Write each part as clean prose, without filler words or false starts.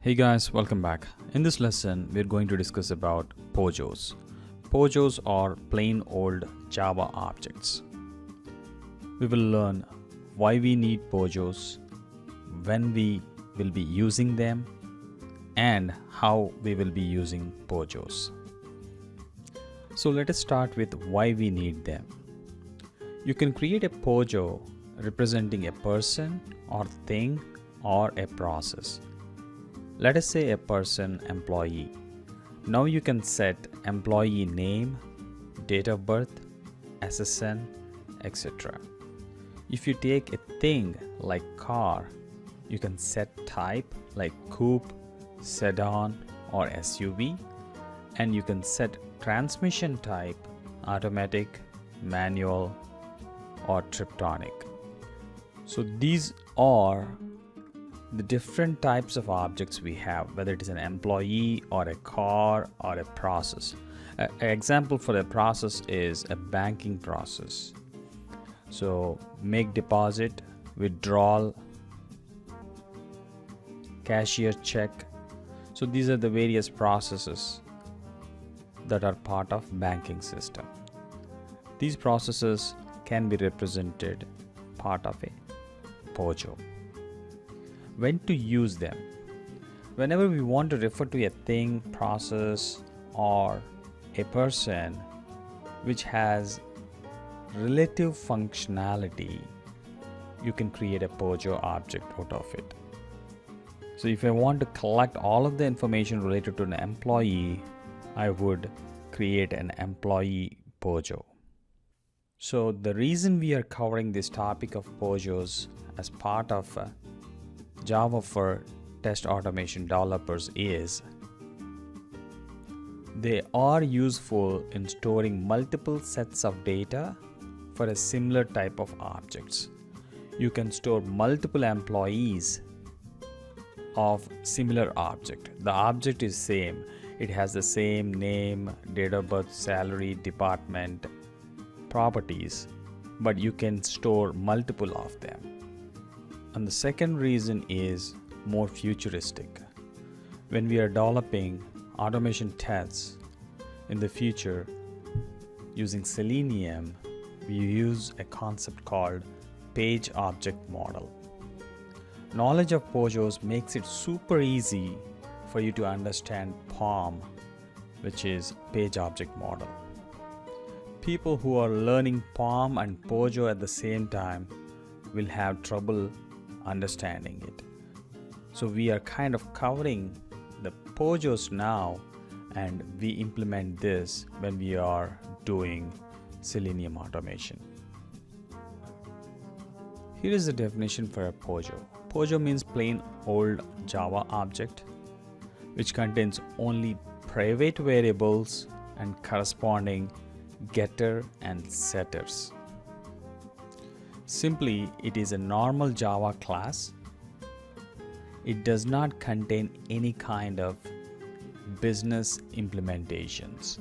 Hey guys, welcome back. In this lesson, we're going to discuss about POJOs. POJOs are plain old Java objects. We will learn why we need POJOs, when we will be using them, and how we will be using POJOs. So let us start with why we need them. You can create a POJO representing a person or thing or a process. Let us say a person, employee. Now you can set employee name, date of birth, SSN, etc. If you take a thing like car, you can set type like coupe, sedan or SUV, and you can set transmission type automatic, manual or Triptonic. So these are the different types of objects we have, whether it is an employee or a car or a process. An example for a process is a banking process. So make deposit, withdrawal, cashier check. So these are the various processes that are part of banking system. These processes can be represented part of a POJO. When to use them? Whenever we want to refer to a thing, process, or a person which has relative functionality, you can create a POJO object out of it. So if I want to collect all of the information related to an employee, I would create an employee POJO. So the reason we are covering this topic of POJOs as part of Java for test automation developers is they are useful in storing multiple sets of data for a similar type of objects. You can store multiple employees of similar object. The object is same. It has the same name, date of birth, salary, department, properties, but you can store multiple of them. And the second reason is more futuristic. When we are developing automation tests in the future using Selenium, we use a concept called page object model. Knowledge of POJOs makes it super easy for you to understand POM, which is page object model. People who are learning POM and POJO at the same time will have trouble understanding it. So we are kind of covering the POJOs now, and we implement this when we are doing Selenium automation. Here is the definition for a POJO. POJO means plain old Java object which contains only private variables and corresponding getter and setters. Simply, it is a normal Java class. It does not contain any kind of business implementations.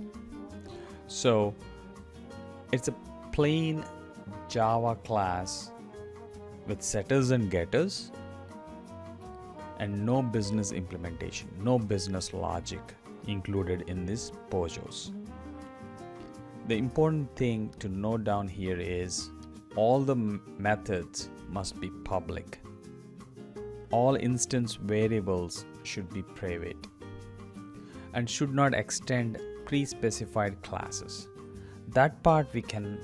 So it's a plain Java class with setters and getters and no business implementation, no business logic included in these POJOs. The important thing to note down here is all the methods must be public. All instance variables should be private and should not extend pre-specified classes. That part we can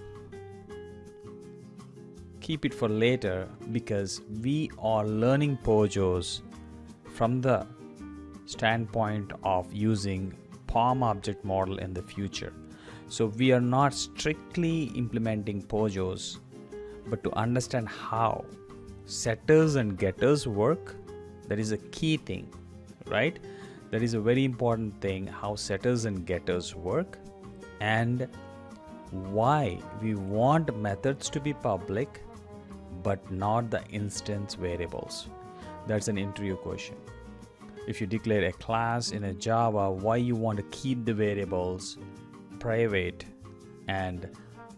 keep it for later because we are learning POJOs from the standpoint of using POM object model in the future. So we are not strictly implementing POJOs, but to understand how setters and getters work, that is a key thing, right? That is a very important thing, how setters and getters work, and why we want methods to be public but not the instance variables. That's an interview question. If you declare a class in a Java, why you want to keep the variables private and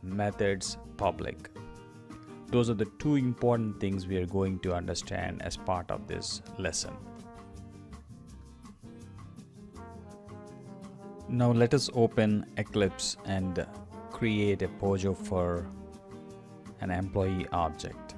methods public? Those are the two important things we are going to understand as part of this lesson. Now let us open Eclipse and create a POJO for an employee object.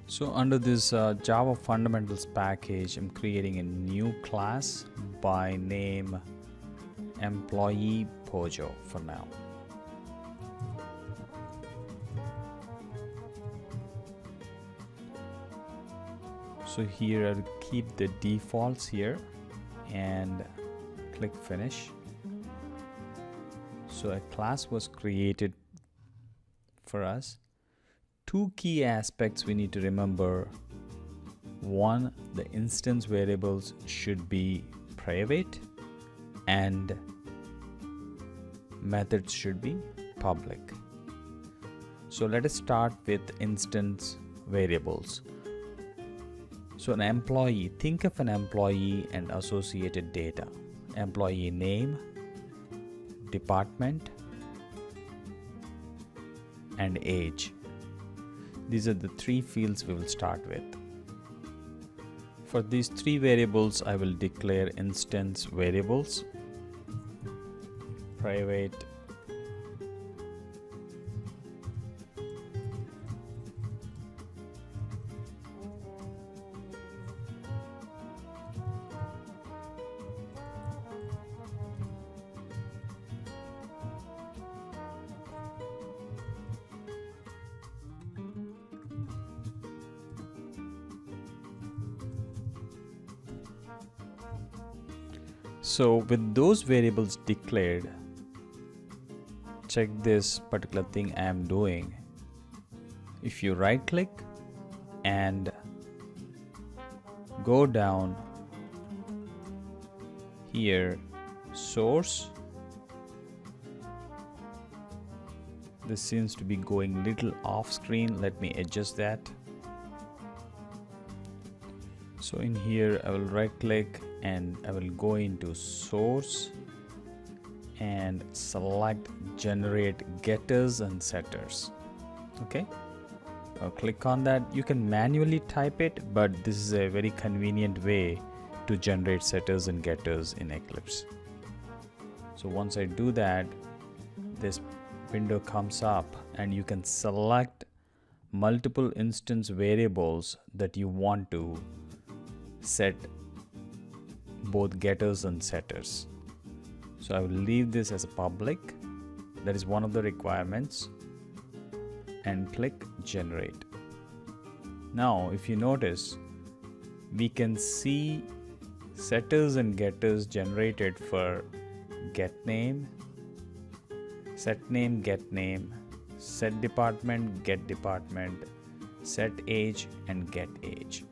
So under this Java fundamentals package, I'm creating a new class by name employee POJO for now. So here I'll keep the defaults here and click finish. So a class was created for us. Two key aspects we need to remember. One, the instance variables should be private and methods should be public. So let us start with instance variables. So an employee, think of an employee and associated data. Employee name, department, and age. These are the three fields we will start with. For these three variables, I will declare instance variables, private, so with those variables declared, check this particular thing I am doing. If you right click and go down here, source, this seems to be going little off screen. Let me adjust that. So in here I will right click and I will go into source and select generate getters and setters. Okay, I'll click on that. You can manually type it, but this is a very convenient way to generate setters and getters in Eclipse. So once I do that, this window comes up and you can select multiple instance variables that you want to set both getters and setters. So I will leave this as a public. That is one of the requirements, and click generate. Now if you notice, we can see setters and getters generated for get name, set name, get name, set department, get department, set age, and get age.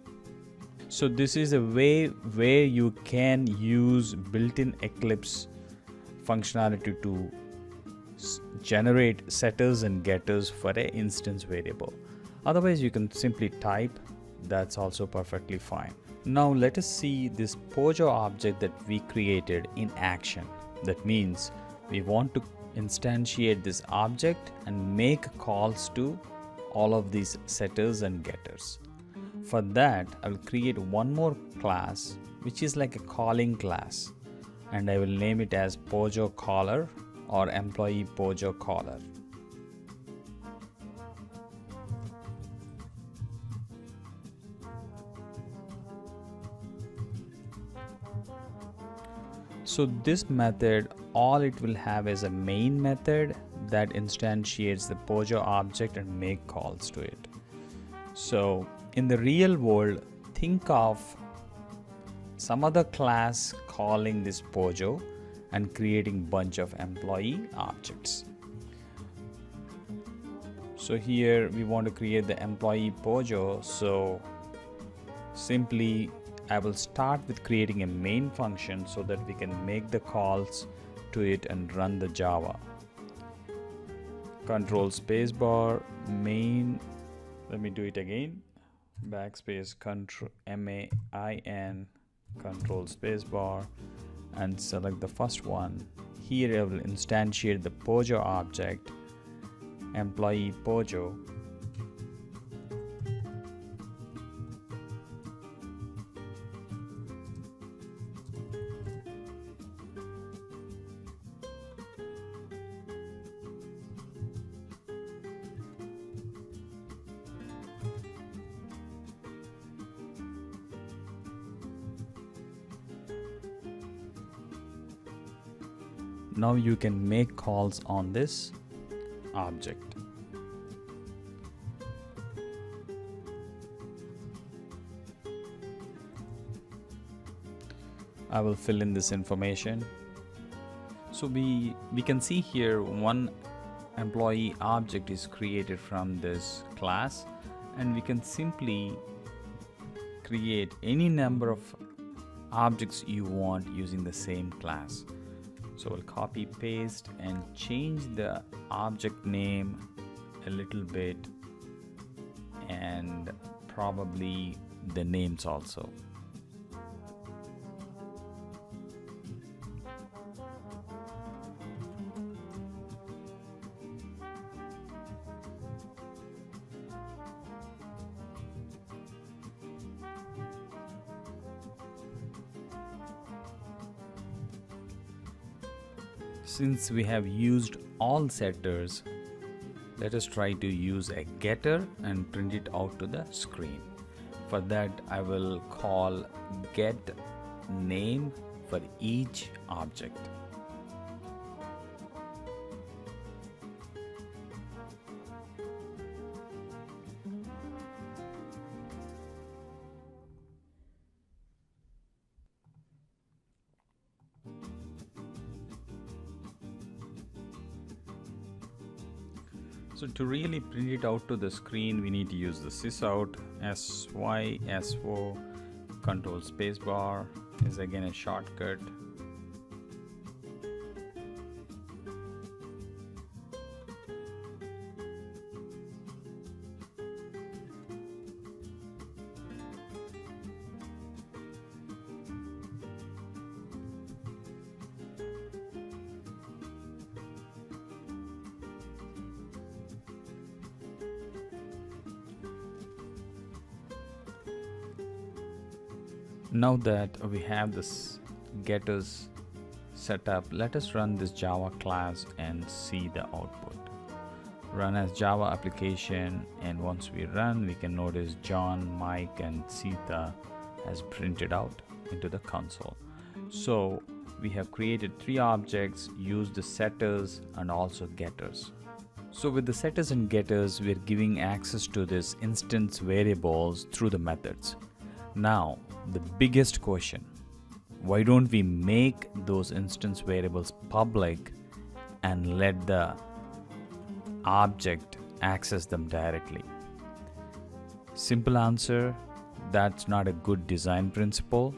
So this is a way where you can use built-in Eclipse functionality to generate setters and getters for an instance variable. Otherwise you can simply type, that's also perfectly fine. Now let us see this POJO object that we created in action. That means we want to instantiate this object and make calls to all of these setters and getters. For that, I will create one more class which is like a calling class, and I will name it as POJO caller or employee POJO caller. So this method, all it will have is a main method that instantiates the POJO object and make calls to it. So in the real world, think of some other class calling this POJO and creating bunch of employee objects. So here we want to create the employee POJO. So simply I will start with creating a main function so that we can make the calls to it and run the Java. Control spacebar main. Let me do it again. Backspace control main control spacebar and select the first one. Here I will instantiate the POJO object employee POJO Now you can make calls on this object. I will fill in this information. So we can see here one employee object is created from this class, and we can simply create any number of objects you want using the same class. So we'll copy paste and change the object name a little bit, and probably the names also. Since we have used all setters, let us try to use a getter and print it out to the screen. For that, I will call get name for each object. So to really print it out to the screen, we need to use the sysout, SYSO, control spacebar is again a shortcut. Now that we have this getters set up, let us run this Java class and see the output. Run as Java application, and once we run, we can notice John, Mike, and Sita has printed out into the console. So we have created 3 objects, used the setters and also getters. So with the setters and getters, we are giving access to this instance variables through the methods. Now, the biggest question, why don't we make those instance variables public and let the object access them directly? Simple answer, that's not a good design principle.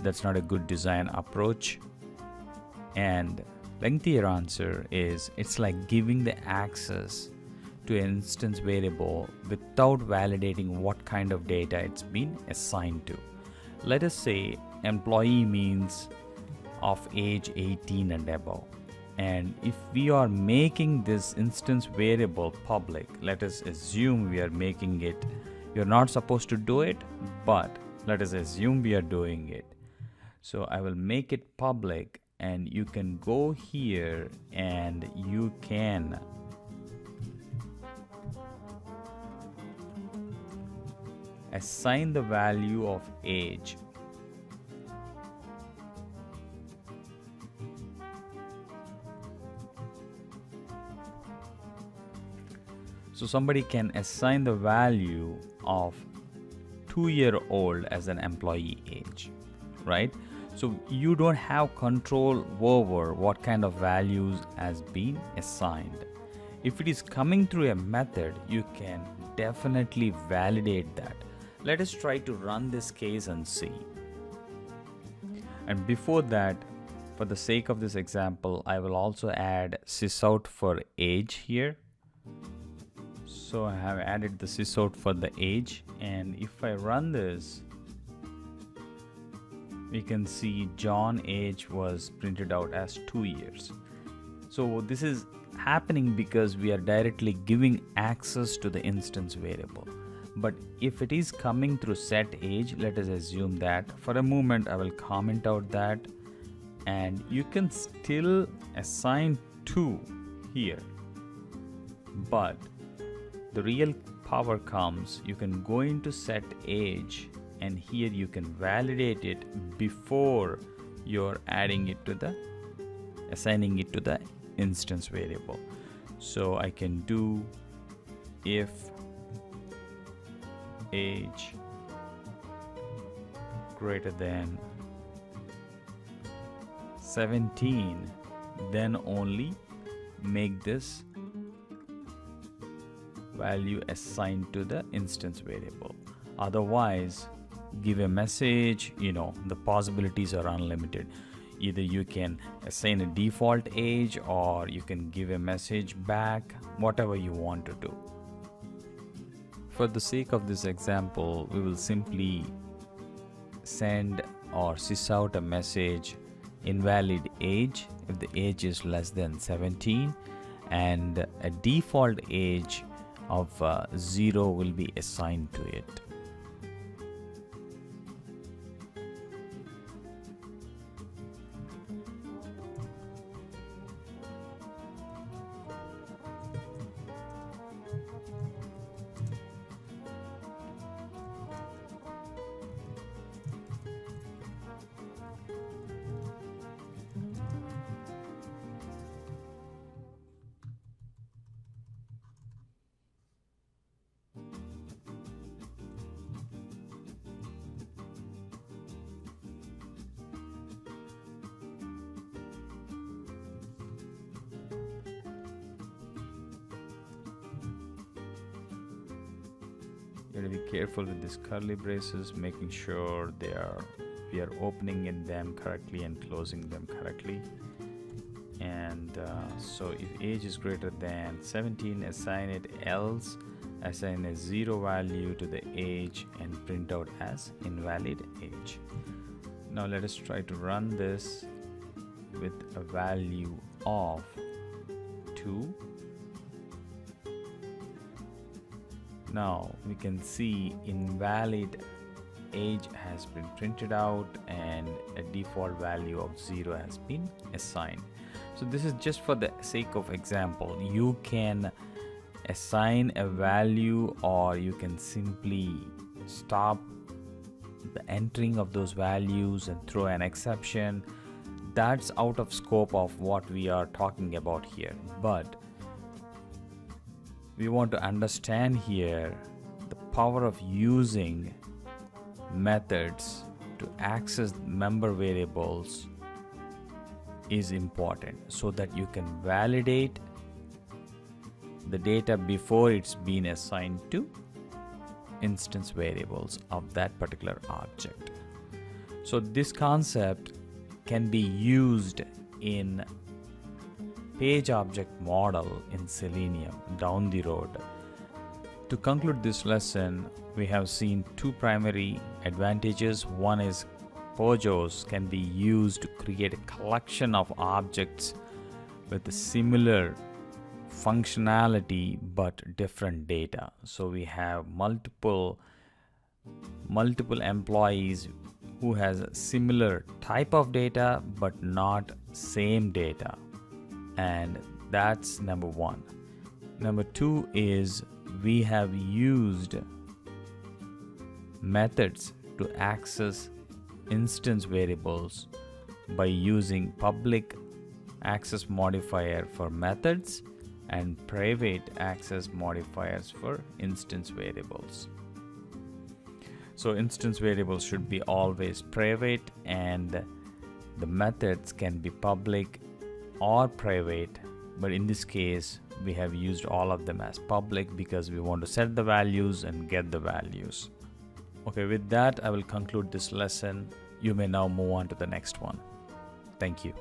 That's not a good design approach. And lengthier answer is, it's like giving the access to an instance variable without validating what kind of data it's been assigned to. Let us say employee means of age 18 and above. And if we are making this instance variable public, let us assume we are making it, you're not supposed to do it, but let us assume we are doing it. So I will make it public, and you can go here and you can assign the value of age. So somebody can assign the value of 2-year-old as an employee age, right? So you don't have control over what kind of values has been assigned. If it is coming through a method, you can definitely validate that. Let us try to run this case and see. And before that, for the sake of this example, I will also add sysout for age here. So I have added the sysout for the age, and if I run this, we can see John age was printed out as 2 years. So this is happening because we are directly giving access to the instance variable. But if it is coming through set age, let us assume that. For a moment, I will comment out that, and you can still assign 2 here. But the real power comes, you can go into set age, and here you can validate it before you're adding it to the assigning it to the instance variable. So I can do if age greater than 17, then only make this value assigned to the instance variable. Otherwise, give a message. The possibilities are unlimited. Either you can assign a default age, or you can give a message back, whatever you want to do. For the sake of this example, we will simply send or sys out a message invalid age if the age is less than 17, and a default age of 0 will be assigned to it. You have to be careful with these curly braces, making sure we are opening in them correctly and closing them correctly. And so if age is greater than 17, assign it, else assign a 0 value to the age and print out as invalid age. Now let us try to run this with a value of 2. Now we can see invalid age has been printed out and a default value of 0 has been assigned. So this is just for the sake of example. You can assign a value, or you can simply stop the entering of those values and throw an exception. That's out of scope of what we are talking about here, but we want to understand here the power of using methods to access member variables is important, so that you can validate the data before it's been assigned to instance variables of that particular object. So this concept can be used in page object model in Selenium down the road. To conclude this lesson, we have seen two primary advantages. One is POJOs can be used to create a collection of objects with a similar functionality but different data. So we have multiple employees who has a similar type of data but not same data, and that's number one. Number two is we have used methods to access instance variables by using public access modifier for methods and private access modifiers for instance variables. So instance variables should be always private, and the methods can be public or private, but in this case we have used all of them as public because we want to set the values and get the values. Okay, with that I will conclude this lesson. You may now move on to the next one. Thank you.